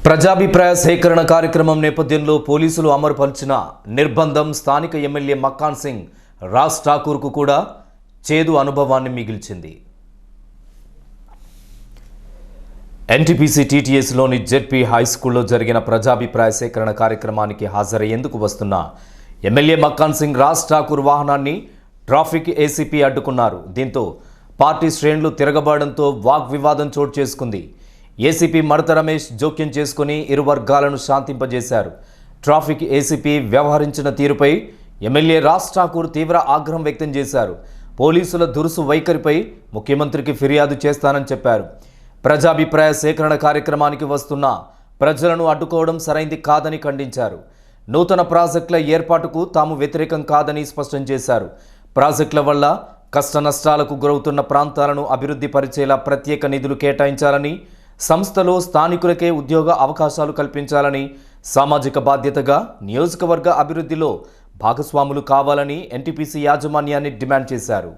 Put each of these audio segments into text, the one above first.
ప్రజాభిప్రాయ సేకరణ కార్యక్రమం నేపథ్యంలో పోలీసులు అమలుపరిచిన నిర్బంధం స్థానిక ఎమ్మెల్యే మక్కాన్ సింగ్ రాజ్ ఠాకూర్కు కూడా చేదు అనుభవాన్ని మిగిల్చింది. ఎన్టీపీసీ టీటీఎస్లోని జెడ్పీ హై స్కూల్లో జరిగిన ప్రజాభిప్రాయ సేకరణ కార్యక్రమానికి హాజరయ్యేందుకు వస్తున్న ఎమ్మెల్యే మక్కాన్ సింగ్ రాజ్ ఠాకూర్ వాహనాన్ని ట్రాఫిక్ ఏసీపీ అడ్డుకున్నారు. దీంతో పార్టీ శ్రేణులు తిరగబడడంతో వాగ్వివాదం చోటు చేసుకుంది. ఏసీపీ మడత రమేష్ జోక్యం చేసుకుని ఇరు వర్గాలను శాంతింపజేశారు. ట్రాఫిక్ ఏసీపీ వ్యవహరించిన తీరుపై ఎమ్మెల్యే రాజ్ ఠాకూర్ తీవ్ర ఆగ్రహం వ్యక్తం చేశారు. పోలీసుల దురుసు వైఖరిపై ముఖ్యమంత్రికి ఫిర్యాదు చేస్తానని చెప్పారు. ప్రజాభిప్రాయ సేకరణ కార్యక్రమానికి వస్తున్న ప్రజలను అడ్డుకోవడం సరైంది కాదని ఖండించారు. నూతన ప్రాజెక్టుల ఏర్పాటుకు తాము వ్యతిరేకం కాదని స్పష్టం చేశారు. ప్రాజెక్టుల వల్ల కష్ట నష్టాలకు గురవుతున్న ప్రాంతాలను అభివృద్ధి పరిచేలా ప్రత్యేక నిధులు కేటాయించాలని, సంస్థలో స్థానికులకే ఉద్యోగ అవకాశాలు కల్పించాలని, సామాజిక బాధ్యతగా నియోజకవర్గ అభివృద్ధిలో భాగస్వాములు కావాలని ఎన్టీపీసీ యాజమాన్యాన్ని డిమాండ్ చేశారు.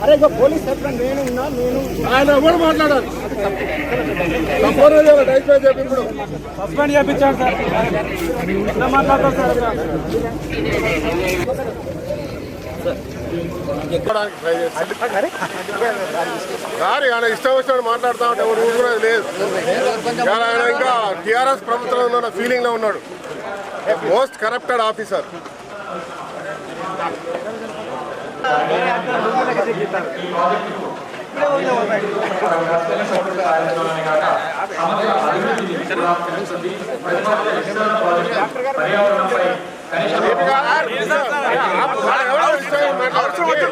అరే పోలీస్ ఆయన ఎవరు మాట్లాడారు సస్పెండ్ చేయించాడు సార్. మాట్లాడతారు సార్ ఆయన ఇష్టం వచ్చినట్టు మాట్లాడుతూ ఉంటే ఎవరు కూడా లేదు. ఆయన ఇంకా టీఆర్ఎస్ ప్రభుత్వంలో ఉన్న ఫీలింగ్ లో ఉన్నాడు. Most corrupted officer.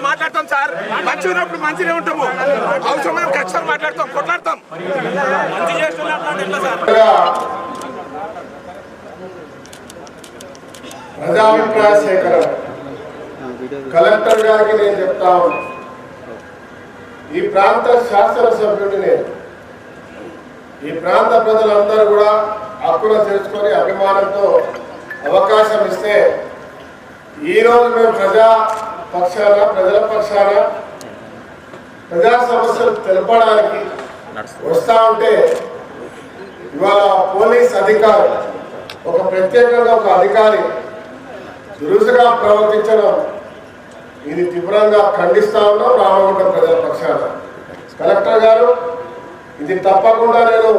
మాట్లాడతాం సార్, మంచి ఉన్నప్పుడు మంచిగా ఉంటాము. అవసరమైన ఖచ్చితంగా మాట్లాడతాం, కొట్లాడతాం. మంచి చేస్తున్నప్పుడు ప్రజాభిప్రాయ సేకరణ కలెక్టర్ గారికి నేను చెప్తా ఉన్నా, ఈ ప్రాంత శాసనసభ్యుడిని నేను, ఈ ప్రాంత ప్రజలందరూ కూడా హక్కున తెలుసుకొని అభిమానంతో అవకాశం ఇస్తే ఈరోజు మేము ప్రజల పక్షాన ప్రజా సమస్యలు తెలపడానికి వస్తూ ఉంటే ఇవాళ పోలీస్ అధికారి ఒక ప్రత్యేకంగా ఒక అధికారి దురుసుగా ప్రవర్తించడం ఇది తీవ్రంగా ఖండిస్తా ఉన్నాం. రామగుండం ప్రజల పక్షాన కలెక్టర్ గారు ఇది తప్పకుండా నేను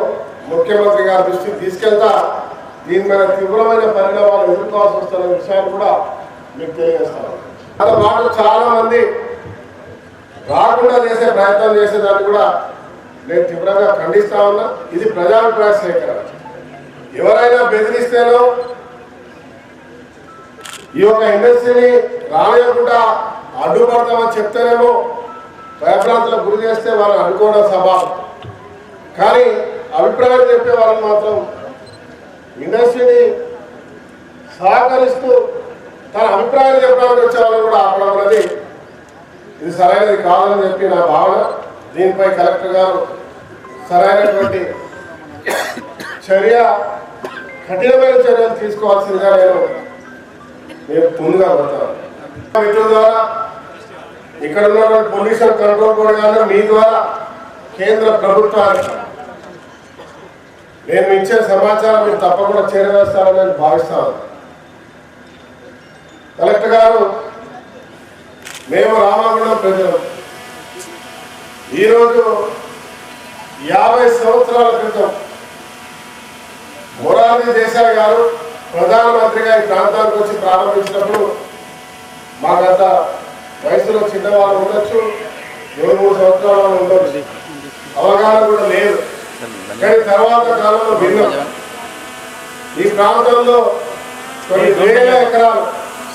ముఖ్యమంత్రి గారి దృష్టికి తీసుకెళ్తా. దీని మీద తీవ్రమైన పరిణామాలు ఎదుర్కోవాల్సి వస్తున్న విషయాన్ని కూడా మీకు తెలియజేస్తాను. వాళ్ళు చాలా మంది రాకుండా చేసే ప్రయత్నం చేసేదాన్ని కూడా నేను తీవ్రంగా ఖండిస్తా ఉన్నా. ఇది ప్రజాభిప్రాయ సేకరణ. ఎవరైనా బెదిరిస్తేనో ఈ యొక్క ఇండస్ట్రీని రానియకుండా అడ్డుపడతామని చెప్తేనేమో భయభ్రాంతులకు గురి చేస్తే వాళ్ళని అడ్డుకోవడం స్వభావం. కానీ అభిప్రాయం చెప్పే వాళ్ళని మాత్రం ఇండస్ట్రీని సహకరిస్తూ తన అభిప్రాయాలు చెప్పడానికి వచ్చే వాళ్ళని కూడా ఆపడం అనేది ఇది సరైనది కాదని చెప్పి నా భావన. దీనిపై కలెక్టర్ గారు సరైనటువంటి కఠినమైన చర్యలు తీసుకోవాల్సిందిగా నేను ముందుగా పడతాను. మిత్రుల ద్వారా ఇక్కడ ఉన్నటువంటి పొల్యూషన్ కంట్రోల్ బోర్డు కానీ మీ ద్వారా కేంద్ర ప్రభుత్వానికి నేను ఇచ్చే సమాచారం మీరు తప్పకుండా చేరవేస్తారని నేను భావిస్తాను. కలెక్టర్ గారు, మేము రామగుండం ప్రజలు ఈరోజు 50 సంవత్సరాల క్రితం మొరార్జీ దేశాయ్ గారు ప్రధానమంత్రిగా ఈ ప్రాంతానికి వచ్చి ప్రారంభించినప్పుడు మాకంత వయసులో చిన్నవాళ్ళు ఉండొచ్చు, 2-3 సంవత్సరాల వాళ్ళు ఉండొచ్చు, అవగాహన కూడా లేదు. కానీ తర్వాత కాలంలో భిన్నం. ఈ ప్రాంతంలో కొన్ని వేల ఎకరాలు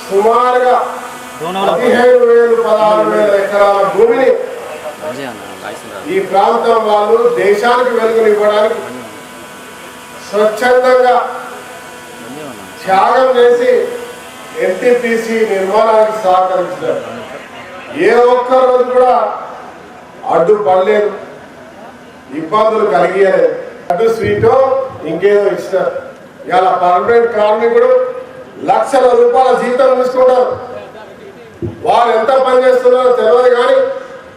సుమారుగా 15,000 16,000 ఎకరాల భూమిని ఈ ప్రాంతం వాళ్ళు దేశానికి వెలుగునివ్వడానికి స్వచ్ఛందంగా త్యాగం చేసి ఎన్టీపీసీ నిర్మాణానికి సహకరించారు. ఏ ఒక్క రోజు కూడా అడ్డుపడలేదు, ఇబ్బందులు కలిగేలేదు. అడ్డు స్వీటో ఇంకేదో ఇచ్చినారు. ఇలా పర్మనెంట్ కార్మికుడు లక్షల రూపాయల జీతం తీసుకుంటారు. వారు ఎంత పనిచేస్తున్నారో తెలియదు, కానీ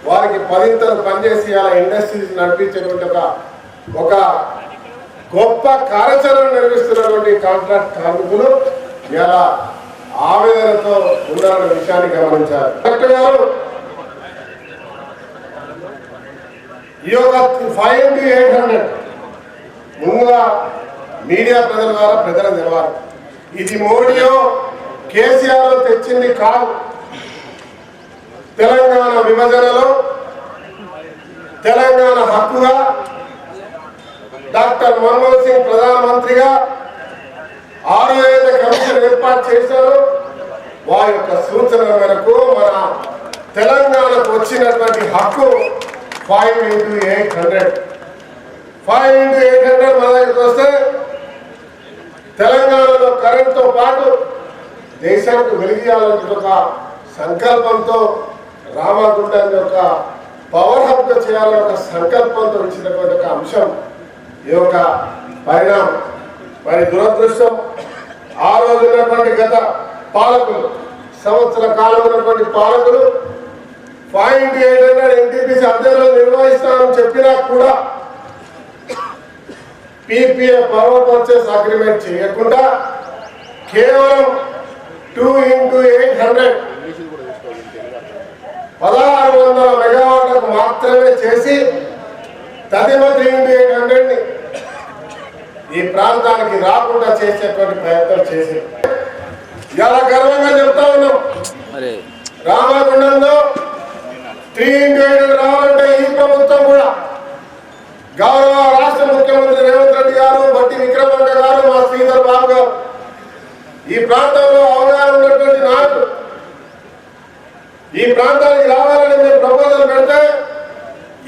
వారికి 10 పనిచేసి అలా ఇండస్ట్రీస్ నడిపించేటువంటి ఒక గొప్ప కార్యాచరణ నిర్వహిస్తున్నటువంటి కాంట్రాక్ట్ కార్మికులు ఇలా ఆవేదనతో ఉన్నారన్న విషయాన్ని గమనించారు. కలెక్టర్ గారు ఈ యొక్క 5 into 800 ముందుగా మీడియా ప్రజల ద్వారా ప్రజలకు తెలవాలి. ఇది మోడీయో కేసీఆర్ తెచ్చింది కాదు. తెలంగాణ విభజనలో తెలంగాణ హక్కుగా డాక్టర్ మన్మోహన్ సింగ్ ప్రధానమంత్రిగా 6వ కమిషన్ ఏర్పాటు చేశారు. వారి యొక్క సూచన మేరకు మన తెలంగాణకు వచ్చినటువంటి హక్కు 5 into 800. 5 into 800 మన దగ్గరికి వస్తే తెలంగాణలో కరెంట్తో పాటు దేశానికి వెలిగియాలనే ఒక సంకల్పంతో రామగుండం యొక్క పవర్ హబ్ చేయాలనే ఒక సంకల్పంతో ఇచ్చినటువంటి ఒక అంశం ఈ యొక్క పరిణామం. మరి దురదృష్టం ఆ రోజు ఉన్నటువంటి గత పాలకులు, సంవత్సర కాలం ఉన్నటువంటి పాలకులు 5 into 800 ఎన్టీపీసీ అధ్యయనం నిర్వహిస్తామని చెప్పినా కూడా పీపీఏ పవర్ పర్చేస్ అగ్రిమెంట్ చేయకుండా కేవలం 2 into 800 1600 మెగావాట్లకు మాత్రమే చేసి తదిమతి 3 into 800 ఈ ప్రాంతానికి రాకుండా చేసేటువంటి ప్రయత్నం చేసి ఇలా గర్వంగా చెప్తా ఉన్నాం. రామగుండంలో 3 into 800 రావాలంటే ఈ ప్రభుత్వం కూడా గౌరవ రాష్ట్ర ముఖ్యమంత్రి రేవంత్ రెడ్డి గారు, బట్టి విక్రమార్క గారు, మా శ్రీధర్ బాబు గారు, ఈ ప్రాంతంలో అవగాహన ఉన్నటువంటి నాయకులు ఈ ప్రాంతానికి రావాలని మేము ప్రపోజల్ పెడితే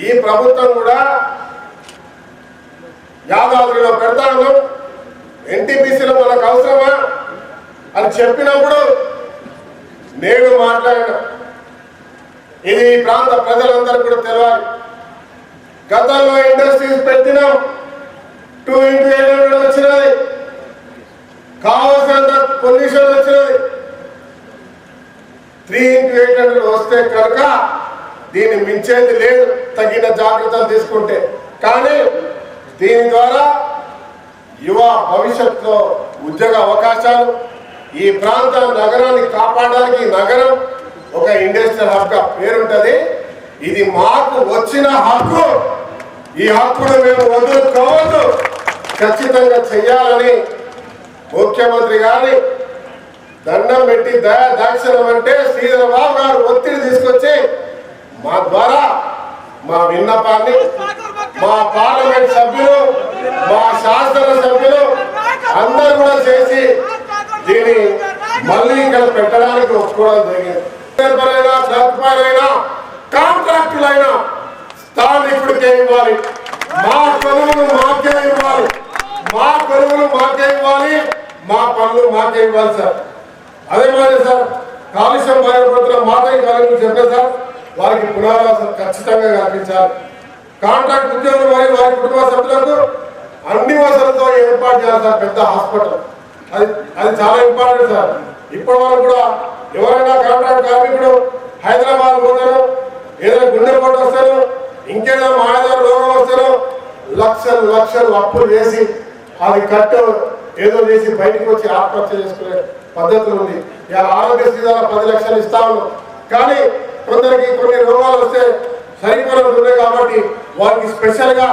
ఈ ప్రభుత్వం కూడా యాదాద్రిలో పెడతా ఉన్నాం, ఎన్టీపీసీలో మనకు అవసరమా అని చెప్పినప్పుడు నేను మాట్లాడిన ఇది ఈ ప్రాంత ప్రజలందరూ కూడా తెలియాలి. గతంలో ఇండస్ట్రీస్ పెట్టినాం, 2 into 800 వచ్చినది, కావాల్సినంత పొల్యూషన్ వచ్చినది. 3 into 800 వస్తే కనుక దీన్ని మించేది లేదు తగిన జాగ్రత్తలు తీసుకుంటే. కానీ దీని ద్వారా యువ భవిష్యత్తులో ఉద్యోగ అవకాశాలు, ఈ ప్రాంత నగరాన్ని కాపాడడానికి నగరం ఒక ఇండస్ట్రియల్ హబ్గా పేరుంటది. ఇది మాకు వచ్చిన హక్కు, ఈ హక్కును మేము వదులుకోవద్దు, ఖచ్చితంగా చెయ్యాలని ముఖ్యమంత్రి గారి దండం పెట్టి దాక్షిణం అంటే శ్రీధర్ బాబు గారు ఒత్తిడి తీసుకొచ్చి మా ద్వారా మా విన్నపాన్ని మా పార్లమెంట్ సభ్యులు, మా శాసన సభ్యులు అందరూ కూడా చేసి దీన్ని మళ్ళీ ఇక్కడ పెట్టడానికి ఒప్పుకోవడం జరిగింది. కాంట్రాక్టులైనా స్థానికుడికే ఇవ్వాలి, మా కొలువులు మాకే ఇవ్వాలి, మా కొలువులు మాకే ఇవ్వాలి, మా పనులు మాకే ఇవ్వాలి సార్. అదే మరి సార్ కాలుష్యం బాధపడుతున్న మాకే కాలేజీలు చెప్పారు సార్, వారికి పునరావాసం ఖచ్చితంగా కల్పించాలి. కాంట్రాక్ట్ ఉద్యోగులు మరియు వారి కుటుంబ సభ్యులకు అన్ని వసతులతో ఏర్పాటు చేయాలి సార్. పెద్ద హాస్పిటల్ అది చాలా ఇంపార్టెంట్ సార్. ఇప్పటి వరకు కూడా ఎవరైనా కాంట్రాక్ట్ కార్మికుడు హైదరాబాద్ పోతారు, ఏదైనా గుండెపోటు వస్తారు, ఇంకేదైనా మాయదారు రోగం వస్తారు, లక్షలు లక్షలు అప్పులు చేసి అది కట్టు ఏదో చేసి బయటకు వచ్చి ఆత్మహత్య చేసుకునే పద్ధతులు ఉంది. ఇలా ఆరోగ్యశ్రీ ద్వారా 10 లక్షలు ఇస్తా ఉన్నాం, కానీ కొందరికి కొన్ని రోగాలు వస్తే సరిపోయినవి ఉన్నాయి కాబట్టి వారికి స్పెషల్గా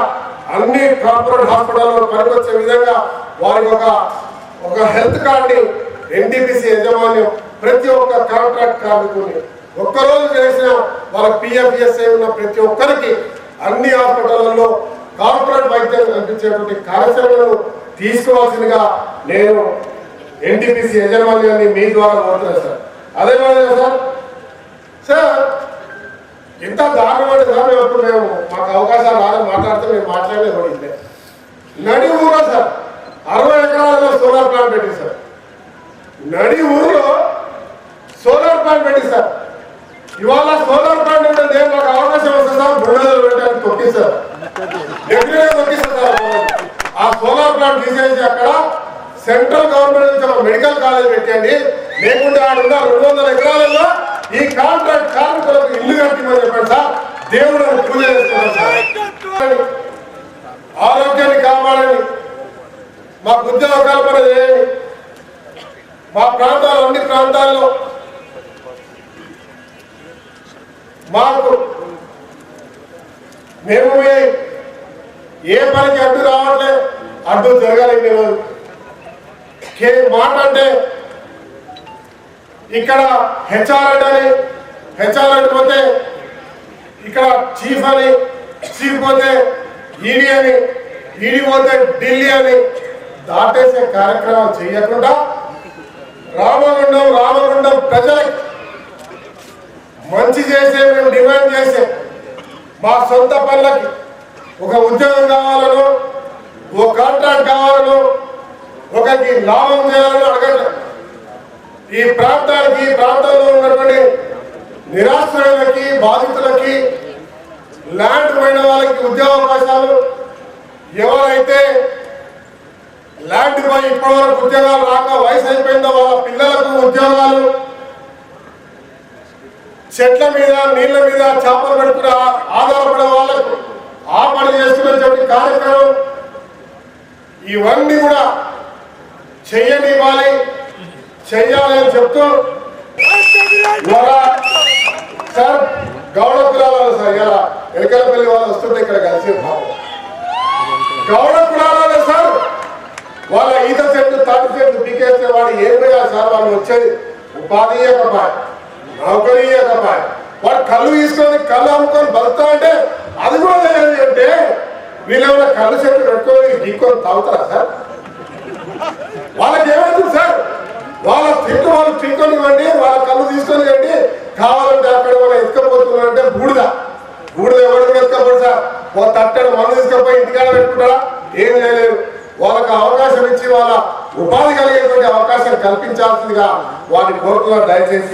అన్ని కార్పొరేట్ హాస్పిటల్లో పనికొచ్చే విధంగా వారికి ఒక హెల్త్ కార్డుని ఎన్టీపీసీ యాజమాన్యం ప్రతి ఒక్క కాంట్రాక్ట్ కార్మికుని ఒక్కరోజు చేసిన వాళ్ళ పిఎఫ్ఎస్ఐ ఉన్న ప్రతి ఒక్కరికి అన్ని హాస్పిటళ్లలో కార్పొరేట్ వైద్యం కల్పించేటువంటి కార్యక్రమాలను తీసుకోవాల్సిందిగా నేను ఎన్టీపీసీ యాజమాన్యాన్ని మీ ద్వారా కోరుతున్నాను సార్. అదే మాదిరిగా సార్ సార్ ఇంత దారుణమైన సార్ మేము మాకు అవకాశాలు రాదని మాట్లాడితే మేము మాట్లాడలేదు పడింది నడి ఊరో సార్ 60 ఎకరాలలో సోలార్ ప్లాంట్ పెట్టింది సార్ నడి ఊరిలో సోలార్ ప్లాంట్ పెట్టింది సార్ ఇవాళ సోలార్ ప్లాంట్ అంటే మాకు అవకాశం వస్తుంది సార్ బుల్డోజర్ పెట్టడానికి తొక్కిస్తారు డెఫినెట్గా తొక్కిస్తారు సార్ ఆ సోలార్ ప్లాంట్ తీసేసి అక్కడ సెంట్రల్ గవర్నమెంట్ నుంచి ఒక మెడికల్ కాలేజ్ పెట్టండి లేకుంటే ఆడున్న 200 ఎకరాలలో ఈ కాంట్రాక్ట్ కార్మికులకు ఇల్లు కట్టిమని చెప్పండి సార్ దేవుడు పూజ చేస్తున్నాం సార్ ఆరోగ్యాన్ని కాపాడండి మాకు ఉద్యోగ కల్పన చేయండి మా ప్రాంతాలు అన్ని ప్రాంతాల్లో మాకు మేము ఏ పనికి అడ్డు రావట్లే అడ్డు జరగాలి మాట అంటే ఇక్కడ హెచ్ఆర్ అంటే పోతే ఇక్కడ చీఫ్ అని చీఫ్ పోతే ఈడీ అని ఈడీ పోతే ఢిల్లీ అని దాటేసే కార్యక్రమం చేయకుండా రామగుండం ప్రజలకి మంచి చేసే మేము డిమాండ్ చేసే మా సొంత పనులకి ఒక ఉద్యోగం కావాలను ఒక కాంట్రాక్ట్ కావాలను ఒకరికి లాభం చేయాలని అడగట్లేదు ఈ ప్రాంతంలో ఉన్నటువంటి నిరాశ్రయులకి బాధితులకి ల్యాండ్ పోయిన వాళ్ళకి ఉద్యోగ అవకాశాలు ఎవరైతే ల్యాండ్ పై ఇప్పటివరకు ఉద్యోగాలు రాక వయసు అయిపోయిందో వాళ్ళ పిల్లలకు ఉద్యోగాలు చెట్ల మీద నీళ్ల మీద చేపలు పెట్టుకుని ఆధారపడే వాళ్ళకు ఆ పని చేస్తున్నటువంటి కార్యక్రమం ఇవన్నీ కూడా చెయ్యాలి అని చెప్తూ సార్ గౌడ కులాలలో సార్ ఇలా ఎలకలపల్లి వాళ్ళు వస్తుంటే ఇక్కడ కలిసి గౌడ కులాలలో సార్ వాళ్ళ ఈత చెట్టు తాటి చెట్టు పీకేస్తే వాడు ఏం పోయాలి సార్ వాళ్ళు వచ్చేది ఉపాధి ఇవ్వకపాయ నౌకరీ ఇవ్వకపాయ వాడు కళ్ళు తీసుకొని కళ్ళు అమ్ముకొని బతుకుతా అంటే అది కూడా తెలియదు అంటే వీళ్ళేమైనా కళ్ళు చెట్టు పెట్టుకొని ఢీకొని తాగుతారా సార్ వాళ్ళకి ఏమవుతుంది సార్ వాళ్ళ తింటూ వాళ్ళు తింకొనివ్వండి వాళ్ళ కళ్ళు తీసుకొని ఇవ్వండి కావాలంటే అక్కడ వాళ్ళు ఎత్తుకపోతున్నారంటే బూడిద ఎవరు ఎత్తుకపోడు సార్ వాళ్ళ తట్టడు మందు తీసుకపోయి ఇంటికాడ పెట్టుకుంటారా ఏం చేయలేరు వాళ్ళకి అవకాశం ఇచ్చి వాళ్ళ ఉపాధి కలిగేటువంటి అవకాశం కల్పించాల్సిందిగా వారిని కోరుతున్నారు దయచేసి